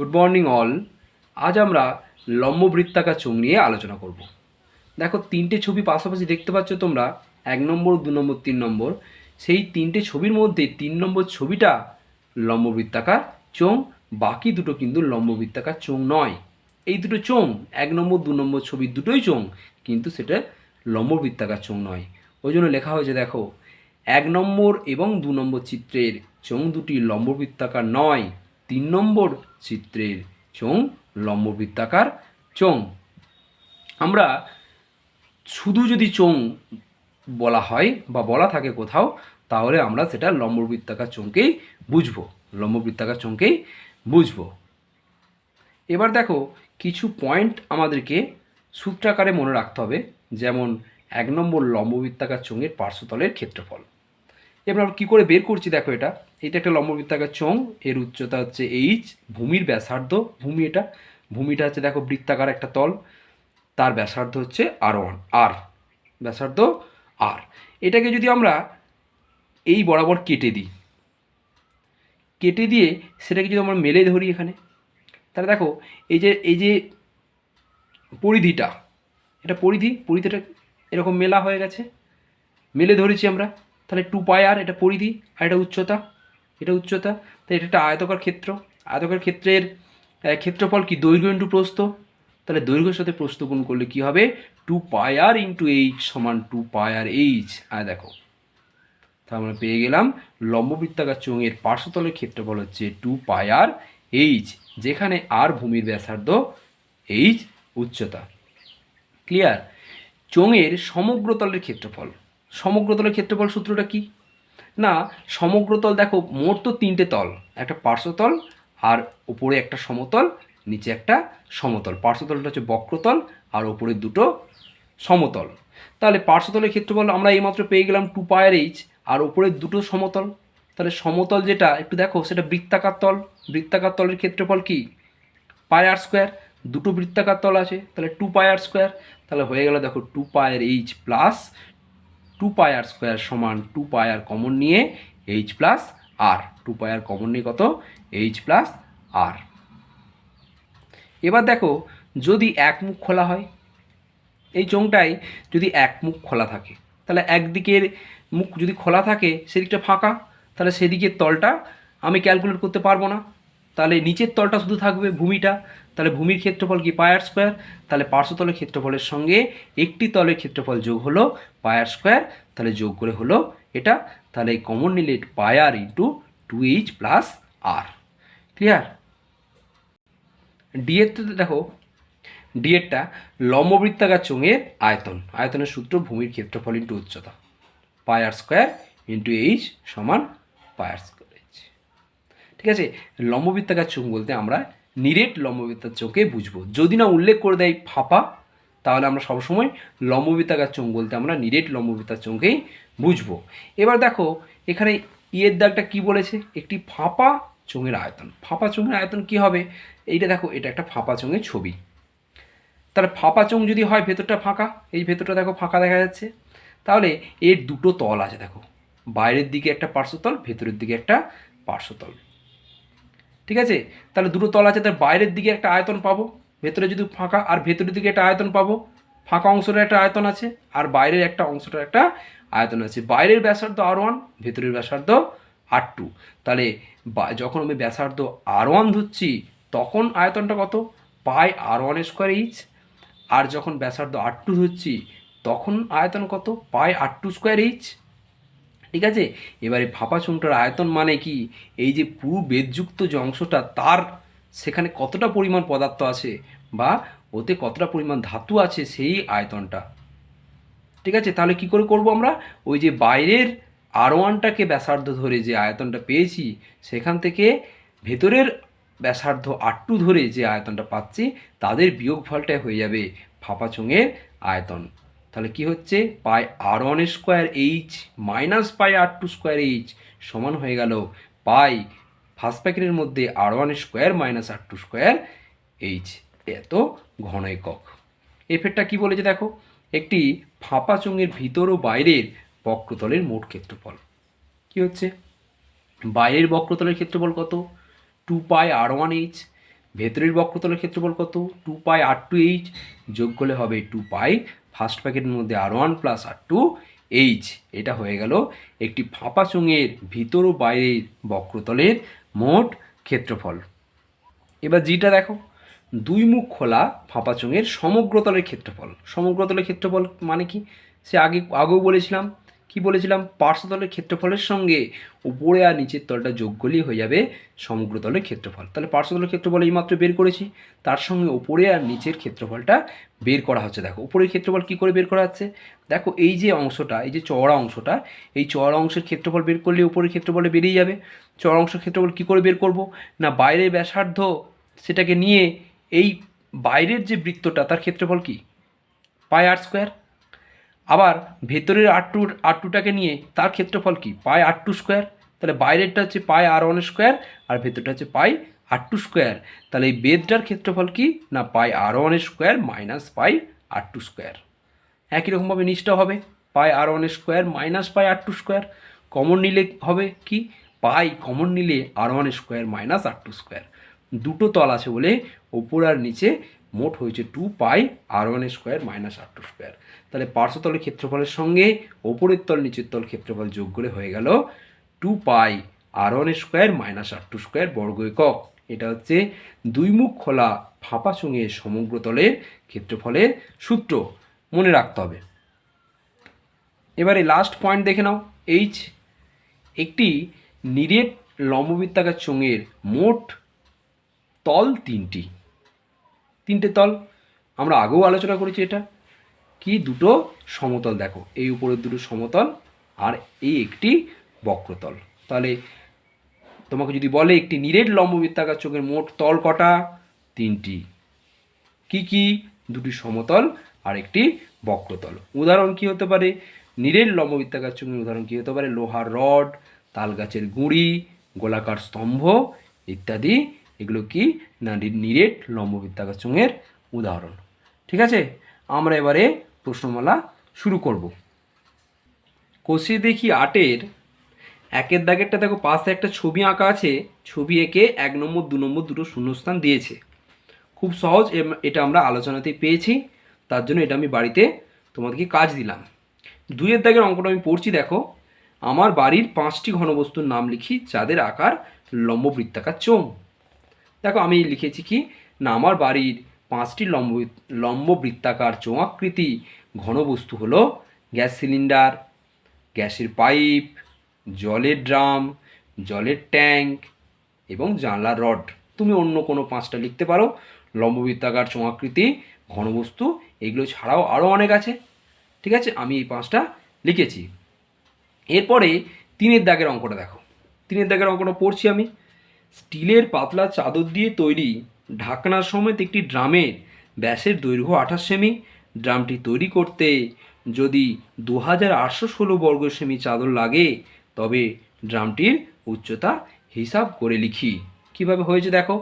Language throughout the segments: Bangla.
Good morning all. আজ আমরা লম্ববৃত্তাকার চোঙ নিয়ে আলোচনা করব। দেখো, তিনটে ছবি পাশাপাশি দেখতে পাচ্ছ তোমরা, 1 নম্বর, 2 নম্বর, 3 নম্বর। সেই তিনটে ছবির মধ্যে 3 নম্বর ছবিটা লম্ববৃত্তাকার চোঙ, বাকি দুটো কিন্তু লম্ববৃত্তাকার চোঙ নয়। এই দুটো চোঙ 1 নম্বর, 2 নম্বর ছবির দুটোই চোঙ, কিন্তু সেটা লম্ববৃত্তাকার চোঙ নয়। ওই জন্য লেখা হয়েছে, দেখো, 1 নম্বর এবং 2 নম্বর চিত্রের চোঙ দুটি লম্ববৃত্তাকার নয়, 3 নম্বর চিত্রের চোঙ লম্ববৃত্তাকার চোঙ। আমরা শুধু যদি চোঙ বলা হয় বা বলা থাকে কোথাও, তাহলে আমরা সেটা লম্ববৃত্তাকার চোঙকেই বুঝবো, লম্ববৃত্তাকার চোঙকেই বুঝবো। এবার দেখো, কিছু পয়েন্ট আমাদেরকে সূত্রাকারে মনে রাখতে হবে। যেমন 1 নম্বর লম্ববৃত্তাকার চোঙের পার্শ্বতলের ক্ষেত্রফল। এবার আমরা কী করে বের করছি, দেখো, এটা একটা লম্ববৃত্তাকার চোঙ, এর উচ্চতা হচ্ছে এইচ, ভূমির ব্যাসার্ধ, ভূমিটা হচ্ছে, দেখো, বৃত্তাকার একটা তল, তার ব্যাসার্ধ হচ্ছে আর ব্যাসার্ধ আর। এটাকে যদি আমরা এই বরাবর কেটে দিয়ে সেটাকে যদি আমরা মেলে ধরি এখানে, তাহলে দেখো, এই যে পরিধিটা, এটা পরিধিটা এরকম মেলা হয়ে গেছে, মেলে ধরেছি আমরা। তাহলে 2πr এটা পরিধি, আর এটা উচ্চতা, তাই এটা একটা আয়তকার ক্ষেত্র। আয়তকার ক্ষেত্রের ক্ষেত্রফল কি? দৈর্ঘ্য ইন্টু প্রস্থ। তাহলে দৈর্ঘ্যের সাথে প্রস্থ গুণ করলে কি হবে? 2πr ইন্টু এইচ সমান 2πr এইচ। আর দেখো, তাহলে আমরা পেয়ে গেলাম লম্ববৃত্তাকার চোঙের পার্শ্বতলের ক্ষেত্রফল হচ্ছে 2πr এইচ, যেখানে আর ভূমির ব্যাসার্ধ, এইচ উচ্চতা। ক্লিয়ার? চোঙের সমগ্রতলের ক্ষেত্রফল সূত্রটা কি না? সমগ্রতল, দেখো, মোট তো 3টে তল, একটা পার্শ্বতল, আর উপরে একটা সমতল, নিচে একটা সমতল। পার্শ্বতলটা হচ্ছে বক্রতল, আর উপরে দুটো সমতল। তাহলে পার্শ্বতলের ক্ষেত্রফল আমরা এইমাত্র পেয়ে গেলাম 2πr এইচ, আর উপরে দুটো সমতল। তাহলে সমতল যেটা, একটু দেখো, সেটা বৃত্তাকার তলের ক্ষেত্রফল কি? πr²। দুটো বৃত্তাকার তল আছে, তাহলে 2πr²। তাহলে হয়ে গেল, দেখো, 2πr এইচ প্লাস 2πr² সমান 2πr কমন নিয়ে এইচ প্লাস আর। 2πr কমন নিয়ে কত? এইচ প্লাস আর। এবার দেখো, যদি একমুখ খোলা হয়, এই চোঙটায় যদি একমুখ খোলা থাকে, তাহলে একদিকের মুখ যদি খোলা থাকে, সেদিকটা ফাঁকা, তাহলে সেদিকের তলটা আমি ক্যালকুলেট করতে পারবো না। তাহলে নিচের তলটা শুধু থাকবে, ভূমিটা। তাহলে ভূমির ক্ষেত্রফল কি? πr²। তাহলে পার্শ্বতলের ক্ষেত্রফলের সঙ্গে একটি তলের ক্ষেত্রফল যোগ হলো πr², তাহলে যোগ করে হলো এটা। তাহলে কমন নিলে πr ইন্টু 2h প্লাস আর। ক্লিয়ার? ডিএরটা দেখো, ডিএরটা লম্ববৃত্তাকার চোঙের আয়তনের সূত্র ভূমির ক্ষেত্রফল ইন্টু উচ্চতা, πr² ইন্টু এইচ সমান πr²। ঠিক আছে? লম্ববৃত্তাকার চোঙ বলতে আমরা নিরেট লম্ববৃত্তাকার চোঙকে বুঝবো। যদি না উল্লেখ করে দেয় ফাঁপা, তাহলে আমরা সবসময় লম্ববৃত্তাকার চোঙ বলতে আমরা নিরেট লম্ববৃত্তাকার চোঙকেই বুঝবো। এবার দেখো, এখানে ইয়ের দাগটা কি বলেছে? একটি ফাঁপা চোঙের আয়তন। ফাঁপা চোঙের আয়তন কি হবে? এইটা দেখো, এটা একটা ফাঁপা চোঙের ছবি। তাহলে ফাঁপা চোঙ যদি হয়, ভেতরটা ফাঁকা, এই ভেতরটা দেখো ফাঁকা দেখা যাচ্ছে, তাহলে এর দুটো তল আছে, দেখো, বাইরের দিকে একটা পার্শ্বতল, ভেতরের দিকে একটা পার্শ্বতল। ঠিক আছে? তাহলে দুটো তল আছে, তার বাইরের দিকে একটা আয়তন পাবো, ভেতরে যদি ফাঁকা, আর ভেতরের দিকে একটা আয়তন পাবো, ফাঁকা অংশটার একটা আয়তন আছে, আর বাইরের একটা অংশটার একটা আয়তন আছে। বাইরের ব্যাসার্ধ r1, ভেতরের ব্যাসার্ধ r2। তাহলে যখন আমি ব্যাসার্ধ r1 ধরছি, তখন আয়তনটা কত? πr1² H. আর যখন ব্যাসার্ধ r2 ধরছি, তখন আয়তন কত? πr2² H. ঠিক আছে? এবারে ফাঁপা চোঙটার আয়তন মানে কি? এই যে পুরো বেদযুক্ত যে অংশটা, তার সেখানে কতটা পরিমাণ পদার্থ আছে বা ওতে কতটা পরিমাণ ধাতু আছে, সেই আয়তনটা। ঠিক আছে? তাহলে কি করে করব আমরা? ওই যে বাইরের r1টাকে ব্যাসার্ধ ধরে যে আয়তনটা পেয়েছি, সেখান থেকে ভেতরের ব্যাসার্ধ r2 ধরে যে আয়তনটা পাচ্ছি, তাদের বিয়োগফলটা হয়ে যাবে ফাঁপা চোঙের আয়তন। তাহলে কি হচ্ছে? πr1² H minus πr2² H সমান হয়ে গেল ফার্স্ট ব্র্যাকেটের মধ্যে r1² মাইনাস r2² এইচ। এত ঘন একক। এফেক্টটা কি বলেছে দেখো, একটি ফাঁপা চোঙের ভিতর ও বাইরের বক্রতলের মোট ক্ষেত্রফল কি হচ্ছে? বাইরের বক্রতলের ক্ষেত্রফল কত? 2πr1 H. ভেতরের বক্রতলের ক্ষেত্রফল কত, 2πr2h, যোগ করলে হবে 2π ফার্স্ট প্যাকেটের মধ্যে r1 প্লাস r2h। এটা হয়ে গেল একটি ফাঁপা চোঙের ভিতর ও বাইরের বক্রতলের মোট ক্ষেত্রফল। এবার জিটা দেখো, দুই মুখ খোলা ফাঁপা চোঙের সমগ্রতলের ক্ষেত্রফল। সমগ্রতলের ক্ষেত্রফল মানে কি, সে আগেও বলেছিলাম, কি বলেছিলাম, পার্শ্বতলের ক্ষেত্রফলের সঙ্গে উপরে আর নিচের তলটা যোগ করলেই হয়ে যাবে সমগ্রতলের ক্ষেত্রফল। তাহলে পার্শ্বতলের ক্ষেত্রফল এইমাত্র বের করেছি, তার সঙ্গে উপরে আর নিচের ক্ষেত্রফলটা বের করা হচ্ছে। দেখো উপরের ক্ষেত্রফল কী করে বের করা হচ্ছে, দেখো এই যে অংশটা, এই যে চওড়া অংশটা, এই চওড়া অংশের ক্ষেত্রফল বের করলে উপরের ক্ষেত্রফলে বেরিয়ে যাবে। চওড়া অংশের ক্ষেত্রফল কী করে বের করব না, বাইরের ব্যাসার্ধ সেটাকে নিয়ে এই বাইরের যে বৃত্তটা তার ক্ষেত্রফল কি, πr²। আবার ভেতরের r2টাকে নিয়ে তার ক্ষেত্রফল কি, πr2²। তাহলে বাইরেরটা হচ্ছে πr1² আর ভেতরটা হচ্ছে πr2²। তাহলে এই বেদটার ক্ষেত্রফল কি না, πr1² মাইনাস πr2²। একই রকমভাবে নিচটা হবে πr1² মাইনাস πr2²। কমন নিলে হবে কি, পাই কমন নিলে r1² মাইনাস r2²। দুটো তল আছে বলে ওপর আর নিচে মোট হয়েছে 2πr1² মাইনাস r2²। তাহলে পার্শ্বতলের ক্ষেত্রফলের সঙ্গে ওপরের তল নিচের তল ক্ষেত্রফল যোগ করে হয়ে গেল 2πr1² মাইনাস r2² বর্গ একক। এটা হচ্ছে দুই মুখ খোলা ফাঁপা চোঙের সমগ্রতলের ক্ষেত্রফলের সূত্র, মনে রাখতে হবে। এবারে লাস্ট পয়েন্ট দেখে নাও, এইচ। একটি নিরেট লম্ববৃত্তাকার চোঙের মোট তল তিনটে তল, আমরা আগেও আলোচনা করেছি। এটা কি, দুটো সমতল, দেখো এই উপরের দুটো সমতল আর এই একটি বক্রতল। তাহলে তোমাকে যদি বলে একটি নিরেট লম্ববৃত্তাকার চোঙের মোট তল কটা, তিনটি। কি কি, দুটি সমতল আর একটি বক্রতল। উদাহরণ কি হতে পারে, নিরেট লম্ববৃত্তাকার চোঙের উদাহরণ কি হতে পারে, লোহার রড, তালগাছের গুঁড়ি, গোলাকার স্তম্ভ ইত্যাদি। এগুলো কি না, নিরেট লম্ববৃত্তাকার চোঙের উদাহরণ। ঠিক আছে, আমরা এবারে প্রশ্নমালা শুরু করব। কষিয়ে দেখি 8-এর 1-এর দাগেরটা দেখো, পাশে একটা ছবি আঁকা আছে, ছবি এঁকে 1 নম্বর 2 নম্বর দুটো শূন্যস্থান দিয়েছে। খুব সহজ, এটা আমরা আলোচনাতেই পেয়েছি, তার জন্য এটা আমি বাড়িতে তোমাদেরকে কাজ দিলাম। 2-এর দাগের অঙ্কটা আমি পড়ছি, দেখো, আমার বাড়ির 5টি ঘনবস্তুর নাম লিখি যাদের আকার লম্ববৃত্তাকার চোঙ। দেখো আমি লিখেছি কি না, আমার বাড়ির 5টি লম্ববৃত্তাকার চোঙাকৃতি ঘনবস্তু হলো গ্যাস সিলিন্ডার, গ্যাসের পাইপ, জলের ড্রাম, জলের ট্যাঙ্ক এবং জানলার রড। তুমি অন্য কোনো 5টা লিখতে পারো লম্ববৃত্তাকার চোঙাকৃতি ঘনবস্তু, এগুলো ছাড়াও আরও অনেক আছে। ঠিক আছে, আমি এই 5টা লিখেছি। এরপরে 3-এর দাগের অঙ্কটা দেখো, 3-এর দাগের অঙ্কটা পড়ছি আমি। স্টিলের পাতলা চাদর দিয়ে তৈরি ঢাকনার সমেত একটি ড্রামের ব্যাসের দৈর্ঘ্য 28 সেমি। ড্রামটি তৈরি করতে যদি 2816 বর্গ সেমি চাদর লাগে, তবে ড্রামটির উচ্চতা হিসাব করে লিখি। কিভাবে হয়েছে দেখো,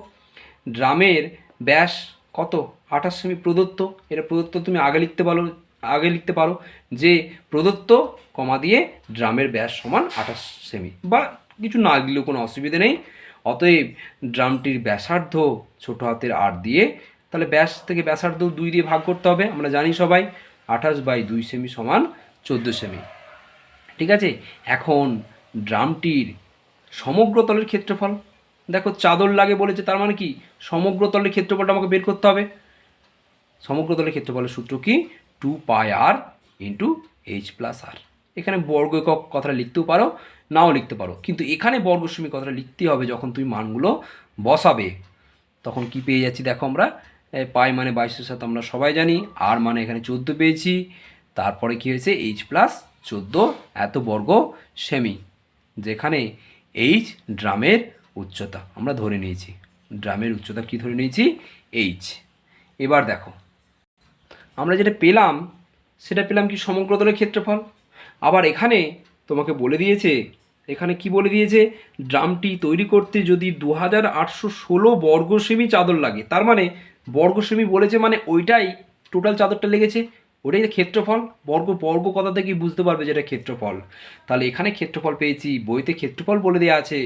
ড্রামের ব্যাস কত, 28 সেমি প্রদত্ত। এটা প্রদত্ত, তুমি আগে লিখতে পারো যে প্রদত্ত কমা দিয়ে ড্রামের ব্যাস সমান 28 সেমি, বা কিছু না দিলেও কোনো অসুবিধে নেই। অতএব ড্রামটির ব্যাসার্ধ ছোট হাতের r দিয়ে, তাহলে ব্যাস থেকে ব্যাসার্ধ 2 দিয়ে ভাগ করতে হবে, আমরা জানি সবাই 28/2 সেমি সমান 14 সেমি। ঠিক আছে, এখন ড্রামটির সমগ্র তলের ক্ষেত্রফল, দেখো চাদর লাগে বলেছে, তার মানে কি সমগ্র তলের ক্ষেত্রফলটা আমাকে বের করতে হবে। সমগ্র তলের ক্ষেত্রফলের সূত্র কি, 2πr × h+r। এখানে বর্গ একক কথাটা লিখতেও পারো, নাও লিখতে পারো, কিন্তু এখানে বর্গ সেমি কথাটা লিখতে হবে। যখন তুমি মানগুলো বসাবে তখন কি পেয়ে যাচ্ছি দেখো, আমরা পাই মানে 22-এর সাথে আমরা সবাই জানি, আর মানে এখানে 14 পেয়েছি, তারপরে কি হয়েছে h+14 এত বর্গ সেমি, যেখানে h ড্রামের উচ্চতা আমরা ধরে নিয়েছি। ড্রামের উচ্চতা কি ধরে নিয়েছি, h। এবার দেখো আমরা যেটা পেলাম সেটা পেলাম কি, সমগ্র তলের ক্ষেত্রফল। আবার এখানে তোমাকে বলে দিয়েছে, এখানে কি বলে দিয়েছে, ড্রামটি তৈরি করতে যদি 2816 বর্গ সেমি চাদর লাগে। তার মানে বর্গ সেমি বলেছে মানে ওইটাই টোটাল চাদরটা লেগেছে, ওটাই ক্ষেত্রফল। বর্গ বর্গ কথা থেকে বুঝতে পারবে যেটা ক্ষেত্রফল। তাহলে এখানে ক্ষেত্রফল পেয়েছি, বইতে ক্ষেত্রফল বলে দেওয়া আছে,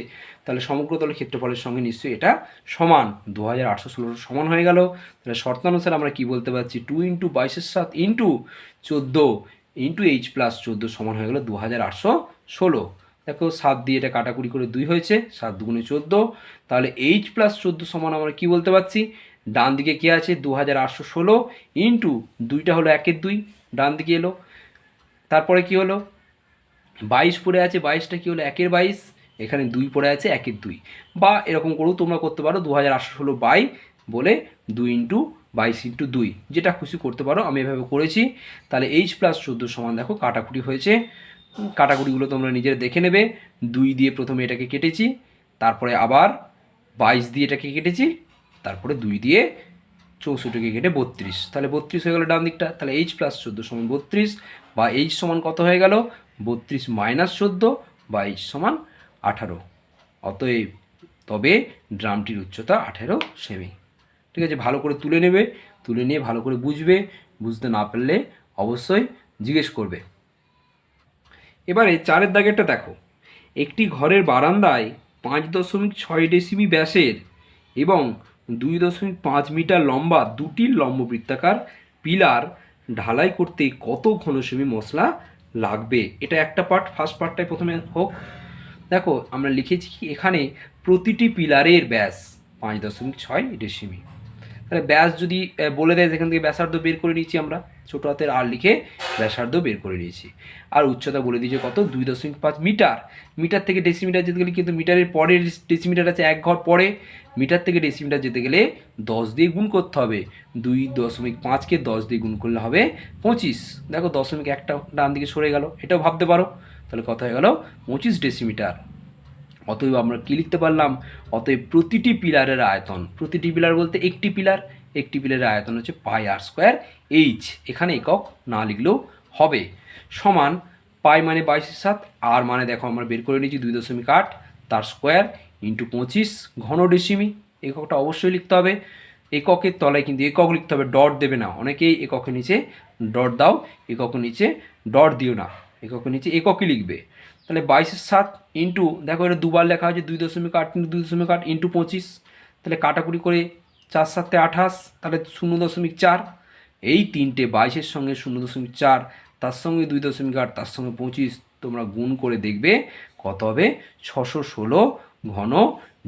তাহলে সমগ্র তলের ক্ষেত্রফলের সঙ্গে নিশ্চয়ই এটা সমান। 2816 সমান হয়ে গেল। তাহলে শর্তানুসারে আমরা কি বলতে পারছি, 2 into 22/7 into 14 into H plus 14 সমান হয়ে গেল 2816। দেখো 7 দিয়ে এটা কাটাকুটি করে 2 হয়েছে, 7 দুগুণে 14। তাহলে এইচ প্লাস 14 সমান আমরা কি বলতে পারছি, ডান দিকে কী আছে 2816 ইন্টু 2টা হলো 1-এর 2, ডান দিকে এলো। তারপরে কি হলো 22 পড়ে আছে, 22টা কী হলো 1-এর 22, এখানে 2 পড়ে আছে 1-এর 2, বা এরকম করেও তোমরা করতে পারো 2816 বাই বলে 2 ইন্টু 22 ইন্টু 2, যেটা খুশি করতে পারো, আমি এভাবে করেছি। তাহলে এইচ প্লাস 14 সমান দেখো কাটাকুটি হয়েছে, কাটাকুটিগুলো তোমরা নিজের দেখে নেবে। 2 দিয়ে প্রথমে এটাকে কেটেছি, তারপরে আবার 22 দিয়ে এটাকে কেটেছি, তারপরে 2 দিয়ে 64কে কেটে 32, তাহলে 32 হয়ে গেল ডান দিকটা। তাহলে এইচ প্লাস 14 সমান 32, বা এইচ সমান কত হয়ে গেল 32 মাইনাস 14, বা এইচ সমান 18। অতএব তবে ড্রামটির উচ্চতা 18 সেমি। ঠিক আছে, ভালো করে তুলে নেবে, তুলে নিয়ে ভালো করে বুঝবে, বুঝতে না পারলে অবশ্যই জিজ্ঞেস করবে। এবারে 4-এর দাগেরটা দেখো, একটি ঘরের বারান্দায় 5.6 ডেসিমি ব্যাসের এবং 2.5 মিটার লম্বা দুটি লম্ববৃত্তাকার পিলার ঢালাই করতে কত ঘনসেমি মশলা লাগবে। এটা একটা পার্ট, ফার্স্ট পার্টটাই প্রথমে হোক। দেখো আমরা লিখেছি কি এখানে প্রতিটি পিলারের ব্যাস 5.6 ডেসিমি। তাহলে ব্যাস যদি বলে দেয়, যেখান থেকে ব্যাসার্ধ বের করে নিয়েছি আমরা, ছোটো হাতের আর লিখে ব্যাসার্ধ বের করে নিয়েছি। আর উচ্চতা বলে দিয়েছে কত 2.5 মিটার। মিটার থেকে ডেসিমিটার যেতে গেলে কিন্তু মিটারের পরে ডেসিমিটার আছে, এক ঘর পরে। মিটার থেকে ডেসিমিটার যেতে গেলে 10 দিয়ে গুণ করতে হবে, 2.5কে 10 দিয়ে গুণ করলে হবে 25। দেখো দশমিক একটা ডান দিকে সরে গেল, এটাও ভাবতে পারো। তাহলে কত হয়ে গেল 25 ডেসিমিটার। অতএব আমরা কী লিখতে পারলাম, অতএব প্রতিটি পিলারের আয়তন, প্রতিটি পিলার বলতে একটি পিলার, একটি পিলারের আয়তন হচ্ছে পাই আর স্কোয়ার এইচ, এখানে একক না লিখলেও হবে, সমান পাই মানে 22/7, আর মানে দেখো আমরা বের করে নিয়েছি 2.8, তার স্কোয়ার ইন্টু 25 ঘন ডেসিমি। এককটা অবশ্যই লিখতে হবে, এককের তলায় কিন্তু একক লিখতে হবে, ডট দেবে না। অনেকেই এককের নিচে ডট দাও, এককের নিচে ডট দিও না, এককের নিচে এককই লিখবে। তাহলে 22/7 ইন্টু, দেখো এটা দুবার লেখা হয়েছে 2.8 ইন্টু 2.8 ইন্টু 25, তাহলে কাটাকুটি করে 4×7 = 28, তাহলে 0.4। এই তিনটে 22-এর সঙ্গে 0.4, তার সঙ্গে 2.8, তার সঙ্গে 25 তোমরা গুণ করে দেখবে কত হবে 616 ঘন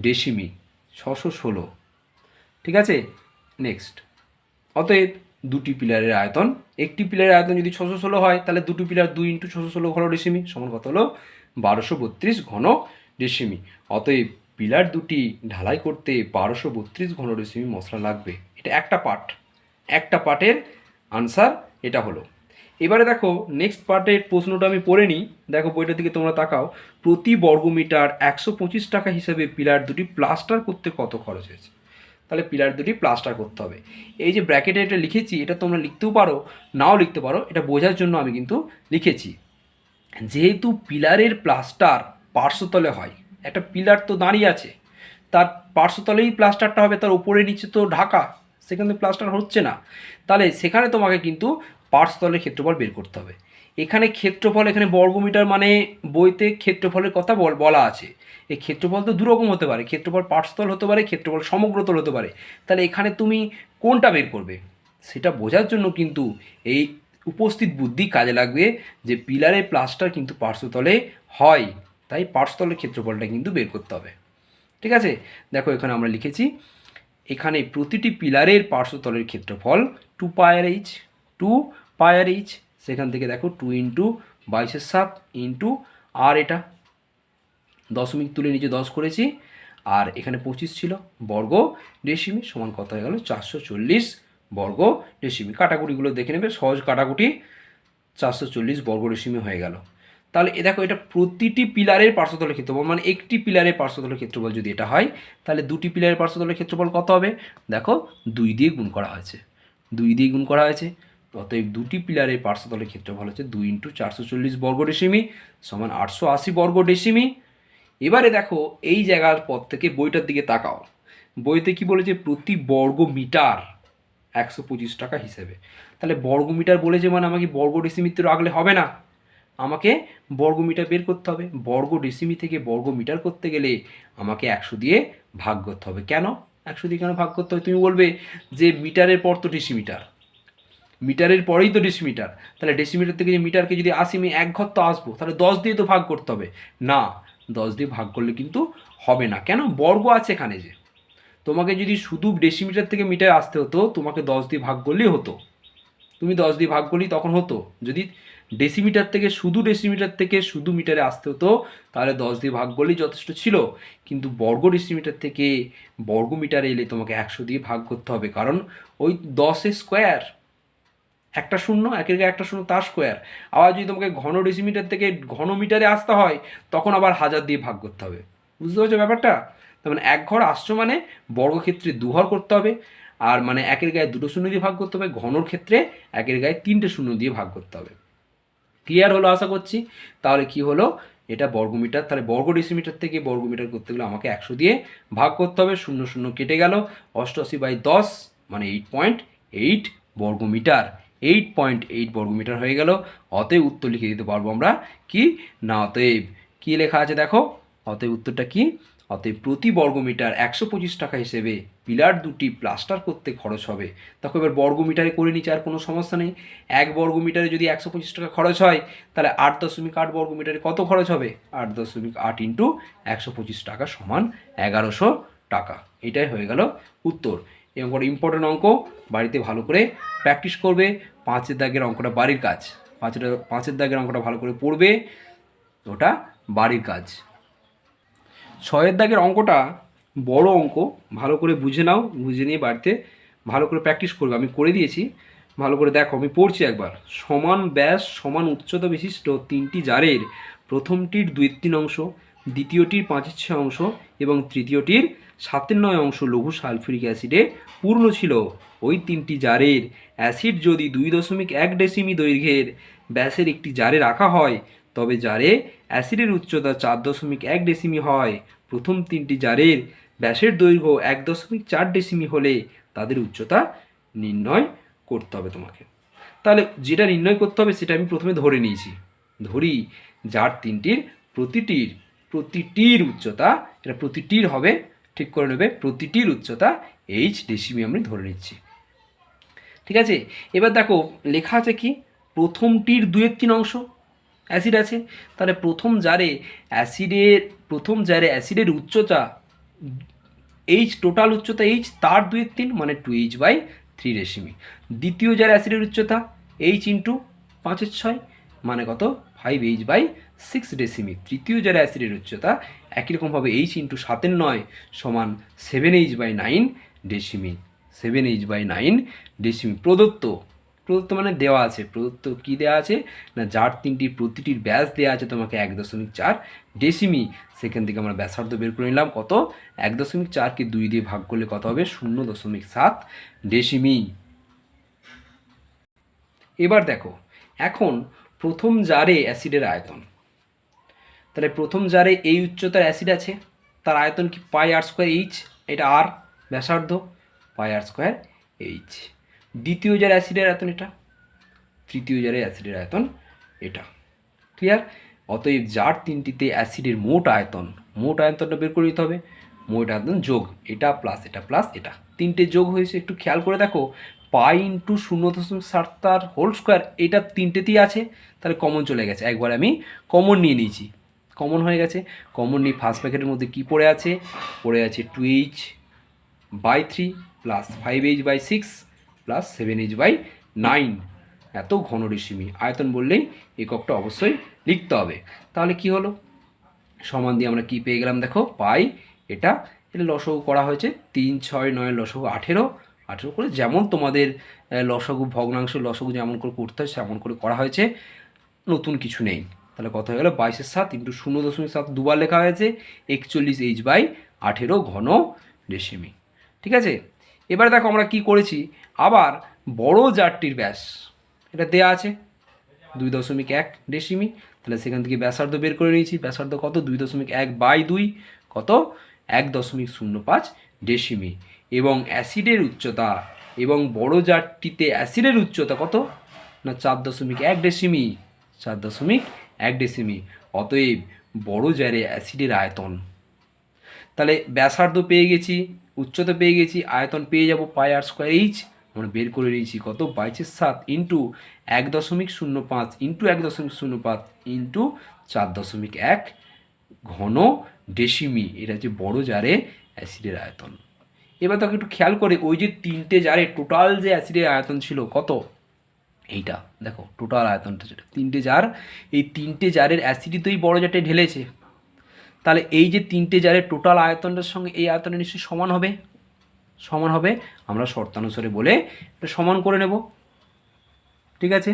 ডেসিমি, 616। ঠিক আছে, নেক্সট। অতএব দুটি পিলারের আয়তন, একটি পিলারের আয়তন যদি 616 হয়, তাহলে দুটি পিলার 2 ইন্টু 616 ঘন ডেসিমি সমান কত হলো 1232 ঘন ডেসিমি। অতএব পিলার দুটি ঢালাই করতে 1232 ঘন ডেসিমি মশলা লাগবে। এটা একটা পার্ট, একটা পার্টের আনসার এটা হলো। এবারে দেখো নেক্সট পার্টের প্রশ্নটা আমি পড়ে নিই। দেখো বইটার দিকে তোমরা তাকাও, প্রতি বর্গমিটার 125 টাকা হিসেবে পিলার দুটি প্লাস্টার করতে কত খরচ হয়েছে। তাহলে পিলার দুটি প্লাস্টার করতে হবে। এই যে ব্র্যাকেটে এটা লিখেছি, এটা তোমরা লিখতেও পারো, নাও লিখতে পারো, এটা বোঝার জন্য আমি কিন্তু লিখেছি। যেহেতু পিলারের প্লাস্টার পার্শ্বতলে হয়, একটা পিলার তো দাঁড়িয়ে আছে, তার পার্শ্বতলেই প্লাস্টারটা হবে, তার উপরে নিচে তো ঢাকা, সেখানে প্লাস্টার হচ্ছে না, তাহলে সেখানে তোমাকে কিন্তু পার্শ্বতলের ক্ষেত্রফল বের করতে হবে। এখানে ক্ষেত্রফল, এখানে বর্গমিটার মানে বইতে ক্ষেত্রফলের কথা বলা আছে। এই ক্ষেত্রফল তো দুরকম হতে পারে, ক্ষেত্রফল পার্শ্বতল হতে পারে, ক্ষেত্রফল সমগ্রতল হতে পারে। তাহলে এখানে তুমি কোনটা বের করবে সেটা বোঝার জন্য কিন্তু এই উপস্থিত বুদ্ধি কাজে লাগবে, যে পিলারের প্লাস্টার কিন্তু পার্শ্বতলে হয়, তাই পার্শ্বতলের ক্ষেত্রফলটা কিন্তু বের করতে হবে। ঠিক আছে, দেখো এখানে আমরা লিখেছি, এখানে প্রতিটি পিলারের পার্শ্বতলের ক্ষেত্রফল 2πr/h, 2πr/h, সেখান থেকে দেখো 2 ইন্টু 22/7 ইন্টু, আর এটা দশমিক তুলে নিচে 10 করেছি, আর এখানে 25 ছিল বর্গ ডেসিমি, সমান কত হয়ে গেল 440 বর্গ ডেসিমি। কাটাকুটিগুলো দেখে নেবে, সহজ কাটাকুটি, 440 বর্গ ডেসিমি হয়ে গেল। তাহলে এ দেখো এটা প্রতিটি পিলারের পার্শ্বতলের ক্ষেত্রফল, মানে একটি পিলারের পার্শ্বতলের ক্ষেত্রফল যদি এটা হয়, তাহলে দুটি পিলারের পার্শ্বতলের ক্ষেত্রফল কত হবে, দেখো 2 দিয়ে গুণ করা হয়েছে, 2 দিয়ে গুণ করা হয়েছে। অতএব দুটি পিলারের পার্শ্বতলের ক্ষেত্রফল হচ্ছে 2 ইন্টু 440 বর্গ ডেসিমি সমান 880 বর্গ ডেসিমি। এবারে দেখো এই জায়গার পর থেকে বইটার দিকে তাকাও, বইতে কি বলেছে, প্রতি বর্গ মিটার 125 টাকা হিসেবে। তাহলে বর্গমিটার বলে যে মানে আমাকে বর্গ ডেসিমিতে রাখলে হবে না, আমাকে বর্গমিটার বের করতে হবে। বর্গ ডেসিমি থেকে বর্গমিটার করতে গেলে আমাকে 100 দিয়ে ভাগ করতে হবে। কেন 100 দিয়ে কেন ভাগ করতে হবে? তুমি বলবে যে মিটারের পর তো ডেসিমিটার, মিটারের পরেই তো ডেসিমিটার, তাহলে ডেসিমিটার থেকে যে মিটারকে যদি আসি আমি এক ঘর তো আসবো, তাহলে 10 দিয়ে তো ভাগ করতে হবে। না, 10 দিয়ে ভাগ করলে কিন্তু হবে না। কেন? বর্গ আছে এখানে যে, তোমাকে যদি শুধু ডেসিমিটার থেকে মিটার আসতে হতো তোমাকে 10 দিয়ে ভাগ করলেই হতো, তুমি 10 দিয়ে ভাগ করলেই তখন হতো। যদি ডেসিমিটার থেকে শুধু মিটারে আসতে হতো তাহলে 10 দিয়ে ভাগ করলেই যথেষ্ট ছিল। কিন্তু বর্গ ডেসিমিটার থেকে বর্গ মিটারে এলে তোমাকে 100 দিয়ে ভাগ করতে হবে, কারণ ওই 10 স্কোয়ার, একটা শূন্য, একের গায়ে একটা শূন্য, তার স্কোয়ার। আবার যদি তোমাকে ঘন ডেসিমিটার থেকে ঘন মিটারে আসতে হয় তখন আবার 1000 দিয়ে ভাগ করতে হবে। বুঝতে পারছো ব্যাপারটা? তার মানে এক ঘর আসছো মানে বর্গক্ষেত্রে 2 ঘর করতে হবে, আর মানে একের গায়ে 2টো শূন্য দিয়ে ভাগ করতে হবে, ঘনর ক্ষেত্রে একের গায়ে 3টে শূন্য দিয়ে ভাগ করতে হবে। ক্লিয়ার হলো আশা করছি। তাহলে কি হলো, এটা বর্গমিটার। তাহলে বর্গ ডেসিমিটার থেকে বর্গমিটার করতে গেলে আমাকে 100 দিয়ে ভাগ করতে হবে। শূন্য শূন্য কেটে গেল, 88/10 মানে 8.8 বর্গমিটার। 8.8 বর্গমিটার হয়ে গেল। অতএব উত্তর লিখে দিতে পারবো আমরা কি না, অতএব কি লেখা আছে দেখো, অতএব উত্তরটা কি, অতএব প্রতি বর্গমিটার 125 টাকা হিসেবে পিলার দুটি প্লাস্টার করতে খরচ হবে। দেখো এবার বর্গমিটারে করে নিচ্ছে, আর কোনো সমস্যা নেই। এক বর্গমিটারে যদি 125 টাকা খরচ হয় তাহলে 8.8 বর্গমিটারে কত খরচ হবে? 8.8 ইন্টু 125 টাকা সমান 1100 টাকা। এটাই হয়ে গেল উত্তর। এই অঙ্কটা ইম্পর্টেন্ট অঙ্ক, বাড়িতে ভালো করে প্র্যাকটিস করবে। 5-এর দাগের অঙ্কটা বাড়ির কাজ, 5-এর দাগের অঙ্কটা ভালো করে পড়বে, ওটা বাড়ির কাজ। 6-এর দাগের অঙ্কটা বড় অঙ্ক, ভালো করে বুঝে নাও, বুঝে নিয়ে বাড়িতে ভালো করে প্র্যাকটিস করবে। আমি করে দিয়েছি, ভালো করে দেখো, আমি পড়ছি একবার। সমান ব্যাস সমান উচ্চতা বিশিষ্ট 3টি জারের প্রথমটির 2/3 অংশ, দ্বিতীয়টির 5/6 অংশ এবং তৃতীয়টির 7/9 অংশ লঘু সালফিউরিক অ্যাসিডে পূর্ণ ছিল। ওই 3টি জারের অ্যাসিড যদি 2.1 ডেসিমি দৈর্ঘ্যের ব্যাসের একটি জারে রাখা হয় তবে জারে অ্যাসিডের উচ্চতা 4.1 ডেসিমি হয়। প্রথম 3টি জারের ব্যাসের দৈর্ঘ্য 1.4 ডেসিমি হলে তাদের উচ্চতা নির্ণয় করতে হবে তোমাকে। তাহলে যেটা নির্ণয় করতে হবে সেটা আমি প্রথমে ধরে নিয়েছি। ধরি জার তিনটির প্রতিটির উচ্চতা, এটা প্রতিটির হবে, ঠিক করে নেবে, প্রতিটির উচ্চতা এইচ ডেসিমি আমি ধরে নিচ্ছি। ঠিক আছে, এবার দেখো লেখা আছে কি, প্রথমটির 2/3 অংশ অ্যাসিড আছে। তাহলে প্রথম জারে অ্যাসিডের উচ্চতা এইচ, টোটাল উচ্চতা এইচ, তার 2/3 মানে 2h/3 ডেসিমি। দ্বিতীয় জারে অ্যাসিডের উচ্চতা এইচ ইন্টু 5/6 মানে কত, 5h/6 ডেসিমি। তৃতীয় জারে অ্যাসিডের উচ্চতা একই রকমভাবে এইচ ইন্টু 7/9 সমান 7h/9 ডেসিমি। 7h/9 ডেসিমি। প্রদত্ত মানে দেওয়া আছে। প্রদত্ত কি দেওয়া আছে না, জার তিনটির প্রতিটির ব্যাস দেওয়া আছে তোমাকে 1.4 ডেসিমি। সেখান থেকে আমরা ব্যাসার্ধ বের করে নিলাম কত, 1.4কে 2 দিয়ে ভাগ করলে কত হবে, 0.7 ডেসিমি। এবার দেখো, এখন প্রথম জারে অ্যাসিডের আয়তন। তাহলে প্রথম জারে এই উচ্চতার অ্যাসিড আছে, তার আয়তন কি πr²h, এটা আর ব্যাসার্ধ, πr²h। দ্বিতীয় জারে অ্যাসিডের আয়তন এটা, তৃতীয় জারে অ্যাসিডের আয়তন এটা। ক্লিয়ার? অতএব জার তিনটিতে অ্যাসিডের মোট আয়তনটা বের করে দিতে হবে। মোট আয়তন যোগ এটা প্লাস এটা প্লাস এটা, তিনটে যোগ হয়েছে। একটু খেয়াল করে দেখো, পাই ইন্টু 0.7 হোল স্কোয়ার, এটা তিনটেতেই আছে, তাহলে কমন চলে গেছে। একবার আমি কমন নিয়ে নিয়েছি, কমন হয়ে গেছে। কমন নিয়ে ফার্স্ট ব্র্যাকেটের মধ্যে কি পড়ে আছে, 2h/3 plus 5h/6 plus 7h/9 এত ঘন ডেসিমি। আয়তন বললেই এককটা অবশ্যই লিখতে হবে। তাহলে কি হলো, সমান দিয়ে আমরা কি পেয়ে গেলাম দেখো, পাই এটা লসাগু করা হয়েছে, 3, 6, 9 লসাগু 18 করে, যেমন তোমাদের লসাগু ভগ্নাংশ লসাগু যেমন করে করতে হয় সেমন করে করা হয়েছে, নতুন কিছু নেই। তাহলে কত হয়ে গেল, 22/7 ইন্টু 0.7 দুবার লেখা হয়েছে, 41h/18 ঘন ডেসিমি। ঠিক আছে, এবার দেখো আমরা কি করেছি, আবার বড় জারটির ব্যাস এটা দেয়া আছে 2.1 ডেসিমি। তাহলে সেখান থেকে ব্যাসার্ধ বের করে নিয়েছি। ব্যাসার্ধ কত, 2.1/2 কত, 1.05 ডেসিমি। এবং অ্যাসিডের উচ্চতা এবং বড় জারটিতে অ্যাসিডের উচ্চতা কত না 4.1 ডেসিমি, 4.1 ডেসিমি। অতএব বড় জারে অ্যাসিডের আয়তন, তাহলে ব্যাসার্ধ পেয়ে গেছি, উচ্চতা পেয়ে গেছি, আয়তন পেয়ে যাব পাই আর স্কোয়ার এইচ। আমরা বের করে নিয়েছি কত 22/7 ইন্টু 1.05 ইন্টু 1.05 ইন্টু 4.1 ঘন ডেসিমি। এটা হচ্ছে বড় জারে অ্যাসিডের আয়তন। এবার তাকে একটু খেয়াল করে ওই যে 3টে জারে টোটাল যে অ্যাসিডের আয়তন ছিল কত, এইটা দেখো টোটাল আয়তনটা যেটা 3টে জার, এই 3টে জারের অ্যাসিডই তো এই বড় জারটায় ঢেলেছে। তাহলে এই যে 3টে জারের টোটাল আয়তনটার সঙ্গে এই আয়তনটা নিশ্চয়ই সমান হবে, সমান হবে। আমরা শর্তানুসারে বলে এটা সমান করে নেব, ঠিক আছে।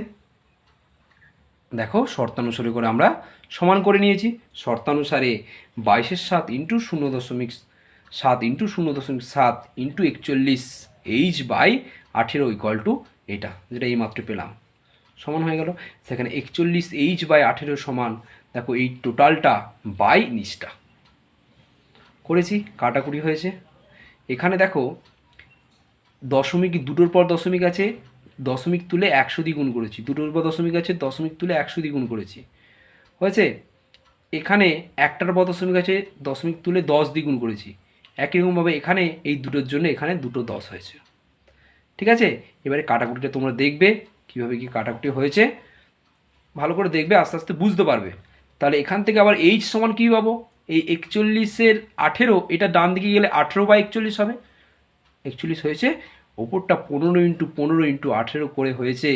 দেখো শর্তানুসারে করে আমরা সমান করে নিয়েছি। শর্তানুসারে 22/7 into 0.7 into 0.7 into 41 H by 18 equal to এটা, যেটা এইমাত্র পেলাম, সমান হয়ে গেল। সেখানে 41 এইচ বাই 18 সমান, দেখো এই টোটালটা বাই নিচটা করেছি, কাটাকুটি হয়েছে। এখানে দেখো দশমিক, দুটোর পর দশমিক আছে, দশমিক তুলে 100 দিয়ে গুণ করেছি, দুটোর পর দশমিক আছে, দশমিক তুলে 100 দিয়ে গুণ করেছি, হয়েছে। এখানে একটার পর দশমিক আছে, দশমিক তুলে 10 দিয়ে গুণ করেছি। একই রকমভাবে এখানে এই দুটোর জন্য এখানে দুটো 10 হয়েছে, ঠিক আছে। এবারে কাটাকুটিটা তোমরা দেখবে কীভাবে কি কাটাকুটি হয়েছে, ভালো করে দেখবে, আস্তে আস্তে বুঝতে পারবে। তাহলে এখান থেকে আবার এইচ সমান কী পাবো, এই 41-এর 18, এটা ডান দিকে গেলে 18/41 হবে, 41 হয়েছে। ওপরটা 15 ইন্টু 15 ইন্টু 18 করে হয়েছে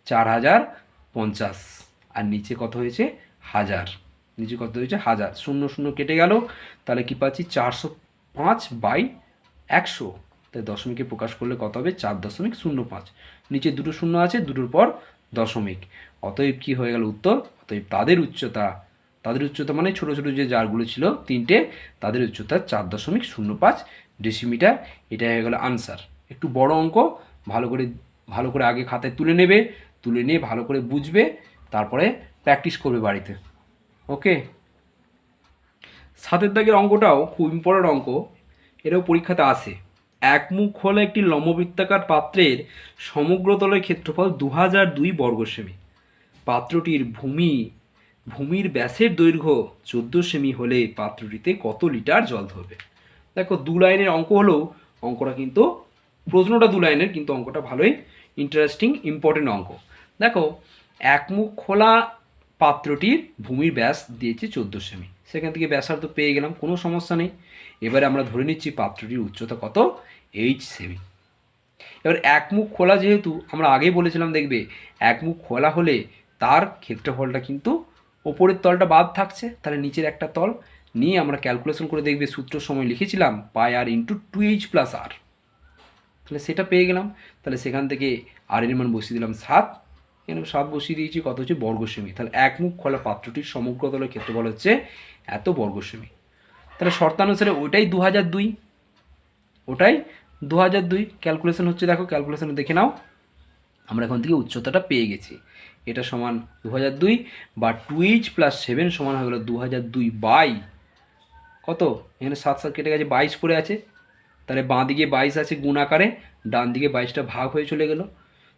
4050, আর নিচে কত হয়েছে 1000, নিচে কত হয়েছে 1000, 0 0 কেটে গেল, তাহলে কি পাচ্ছি 405/100, তাই দশমিকে প্রকাশ করলে কত হবে 4.05, নিচে দুটো শূন্য আছে, দুটোর পর দশমিক। অতএব কি হয়ে গেল উত্তর, অতএব তাদের উচ্চতা মানে ছোটো ছোটো যে জারগুলো ছিল 3টে, তাদের উচ্চতা 4.05 ডেসিমিটার। এটা হয়ে গেল আনসার। একটু বড় অঙ্ক, ভালো করে আগে খাতায় তুলে নেবে, তুলে নিয়ে ভালো করে বুঝবে, তারপরে প্র্যাকটিস করবে বাড়িতে, ওকে। 7 দাগের অঙ্কটাও খুব ইম্পর্টেন্ট অঙ্ক, এটাও পরীক্ষাতে আসে। এক মুখ হলো একটি লম্ববৃত্তাকার পাত্রের সমগ্র তলের ক্ষেত্রফল 2002 বর্গ সেমি। পাত্রটির ভূমির ব্যাসের দৈর্ঘ্য 14 সেমি হলে পাত্রটিতে কত লিটার জল ধরবে। দেখো 2 লাইনের অঙ্ক হলেও অঙ্কটা কিন্তু, প্রশ্নটা 2 লাইনের, কিন্তু অঙ্কটা ভালোই ইন্টারেস্টিং, ইম্পর্টেন্ট অঙ্ক। দেখো এক মুখ খোলা পাত্রটির ভূমির ব্যাস দিয়েছে 14 সেমি, সেখান থেকে ব্যাসার্ধ পেয়ে গেলাম, কোনো সমস্যা নেই। এবারে আমরা ধরে নিচ্ছি পাত্রটির উচ্চতা কত, 8 সেমি। এবার এক মুখ খোলা, যেহেতু আমরা আগেই বলেছিলাম, দেখবে এক মুখ খোলা হলে তার ক্ষেত্রফলটা কিন্তু ওপরের তলটা বাদ থাকছে, তাহলে নিচের একটা তল নিয়ে আমরা ক্যালকুলেশন করে দেখবে, সূত্র সময় লিখেছিলাম পাই আর ইন্টু 2h প্লাস আর, তাহলে সেটা পেয়ে গেলাম। তাহলে সেখান থেকে আর এর মান বসিয়ে দিলাম 7, এখানে 7 বসিয়ে দিয়েছি, কত হচ্ছে বর্গ সেমি। তাহলে এক মুখ খোলা পাত্রটির সমগ্র তলের ক্ষেত্রফল হচ্ছে এত বর্গ সেমি। তাহলে শর্তানুসারে ওটাই 2002, ওটাই 2002 ক্যালকুলেশন হচ্ছে। দেখো ক্যালকুলেশনে দেখে নাও, আমরা এখন থেকে উচ্চতাটা পেয়ে গেছি। এটা সমান 2002 বা 2h প্লাস 7 সমান হয়ে গেল 2002 বাই কত, এখানে 7 কেটে গেছে, 22 পড়ে আছে, তাহলে বাঁ দিকে 22 আছে গুণ আকারে, ডান দিকে 22টা ভাগ হয়ে চলে গেল,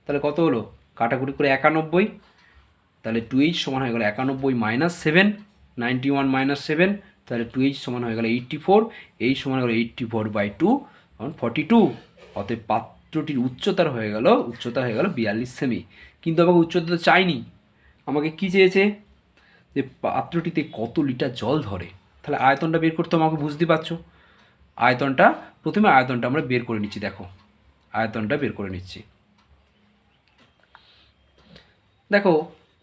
তাহলে কত হলো কাটাকুটি করে 91, তাহলে 2h সমান হয়ে গেল 91 মাইনাস 7, 91 মাইনাস 7, তাহলে 2h সমান হয়ে গেল 84, h সমান হয়ে গেল 84/2 42। অতএব পাত্রটির উচ্চতা হয়ে গেল 42 সেমি। কিন্তু আমাকে উচ্চতা তো চাইনি, আমাকে কি চেয়েছে, যে পাত্রটিতে কত লিটার জল ধরে। তাহলে আয়তনটা বের করতে আমাকে, বুঝতে পারছো, প্রথমে আয়তনটা আমরা বের করে নিচ্ছি। দেখো আয়তনটা বের করে নিচ্ছি, দেখো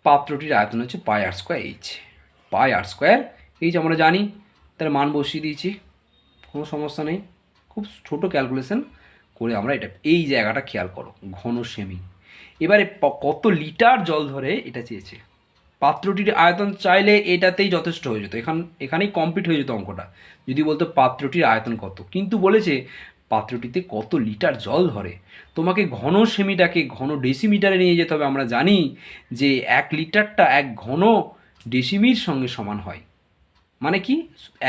পাত্রটির আয়তন হচ্ছে পাই আর স্কোয়ার এইচ, পাই আর স্কোয়ার এইচ আমরা জানি, তাহলে মান বসিয়ে দিয়েছি, কোনো সমস্যা নেই। খুব ছোট ক্যালকুলেশন করে আমরা এটা, এই জায়গাটা খেয়াল করো, ঘন সেমি। এবারে কত লিটার জল ধরে এটা চেয়েছে। পাত্রটির আয়তন চাইলে এটাতেই যথেষ্ট হয়ে যেত, এখানেই কমপ্লিট হয়ে যেত অঙ্কটা, যদি বলতো পাত্রটির আয়তন কত। কিন্তু বলেছে পাত্রটিতে কত লিটার জল ধরে। তোমাকে ঘন সেমিটাকে ঘন ডেসিমিটারে নিয়ে যেতে হবে। আমরা জানি যে 1 লিটারটা 1 ঘন ডেসিমির সঙ্গে সমান হয়। মানে কি,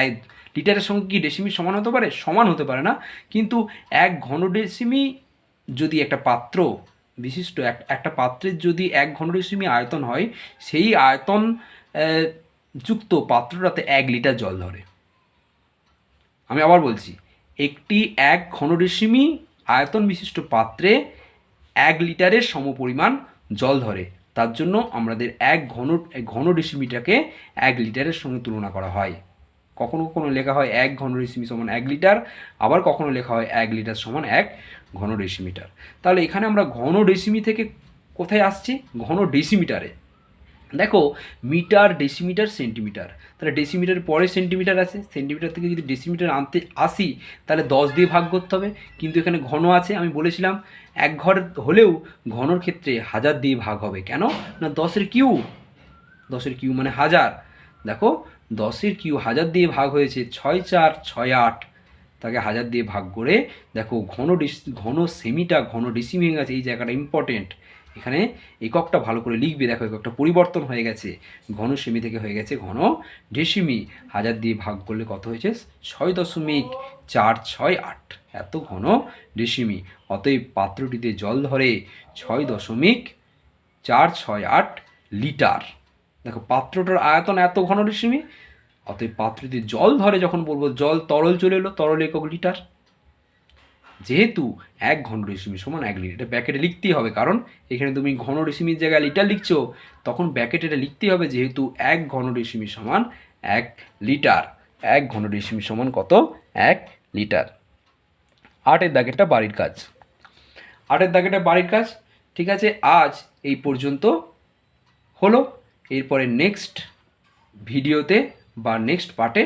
1 লিটারের সঙ্গে কি ডেসিমি সমান হতে পারে? সমান হতে পারে না, কিন্তু 1 ঘন ডেসিমি যদি একটা পাত্র বিশিষ্ট একটা পাত্রের যদি 1 ঘনডেসিমি আয়তন হয়, সেই আয়তন যুক্ত পাত্রটাতে 1 লিটার জল ধরে। আমি আবার বলছি, একটি 1 ঘনডেসিমি আয়তন বিশিষ্ট পাত্রে 1 লিটারের সমপরিমাণ জল ধরে। তার জন্য আমাদের ঘনডেসিমিটাকে 1 লিটারের সঙ্গে তুলনা করা হয়। কখনো কখনো লেখা হয় 1 ঘনডেসিমি সমান 1 লিটার, আবার কখনো লেখা হয় 1 লিটার সমান 1 ঘনডেসিমিটার। তাহলে এখানে আমরা ঘনডেসিমি থেকে কোথায় আসছি? ঘনডেসিমিটারে। দেখো, মিটার, ডেসিমিটার, সেন্টিমিটার, তাহলে ডেসিমিটারের পরে সেন্টিমিটার আছে, সেন্টিমিটার থেকে যদি ডেসিমিটার আনতে আসি তাহলে 10 দিয়ে ভাগ করতে হবে। কিন্তু এখানে ঘন আছে, আমি বলেছিলাম 1 ঘর হলেও ঘনর ক্ষেত্রে 1000 দিয়ে ভাগ হবে। কেন না 10-এর কিউ, 10-এর কিউ মানে 1000। দেখো 10-এর কিউ 1000 দিয়ে ভাগ হয়েছে, 6 4 6 8, তাকে 1000 দিয়ে ভাগ করে দেখো ঘন সেমিটা ঘন ডেসিমি হয়ে গেছে। এই জায়গাটা ইম্পর্টেন্ট, এখানে এককটা ভালো করে লিখবে। দেখো এককটা পরিবর্তন হয়ে গেছে, ঘন সেমি থেকে হয়ে গেছে ঘন ডেসিমি। 1000 দিয়ে ভাগ করলে কত হয়েছে? 6.468, এত ঘন ডেসিমি। অতএব পাত্রটিতে জল ধরে 6.468 লিটার। দেখো পাত্রটার আয়তন এত ঘন ডেসিমি, অতএব পাত্রটিতে জল ধরে যখন বলবো জল তরল চলে এলো, তরল একক লিটার। যেহেতু 1 ঘনডেসিমি সমান 1 লিটার, এটা ব্যাকেটে লিখতেই হবে, কারণ এখানে তুমি ঘনডেসিমির জায়গায় লিটার লিখছো, তখন ব্যাকেটে এটা লিখতেই হবে, যেহেতু 1 ঘনডেসিমি সমান 1 লিটার। 1 ঘনডেসিমি সমান কত? 1 লিটার। 8-এর দাগেরটা বাড়ির কাজ। 8-এর দাগেরটা বাড়ির কাজ। ঠিক আছে, আজ এই পর্যন্ত হলো। এরপরে নেক্সট ভিডিওতে বা নেক্সট পার্টে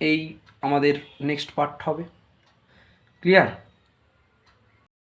এই আমাদের নেক্সট পার্ট হবে। ক্লিয়ার?